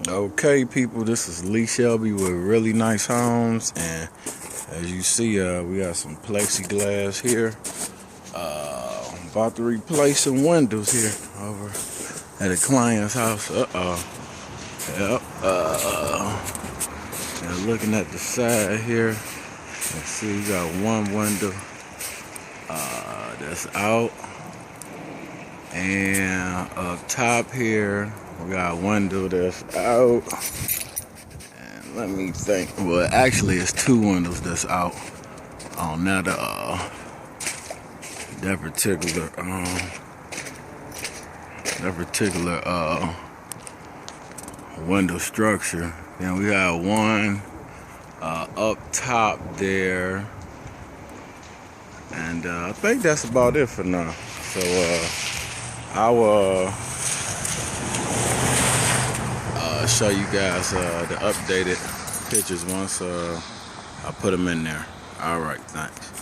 Okay, people, this is Lee Shelby with Really Nice Homes, and as you see, we got some plexiglass here. About to replace some windows here over at a client's house. Yep. And looking at the side here, let's see, we got one window that's out, and up top here we got a window that's out. And let me think. Well, actually, it's two windows that's out on that particular window structure. Then we got one up top there, and I think that's about it for now. So I will show you guys the updated pictures once I put them in there. All right, thanks.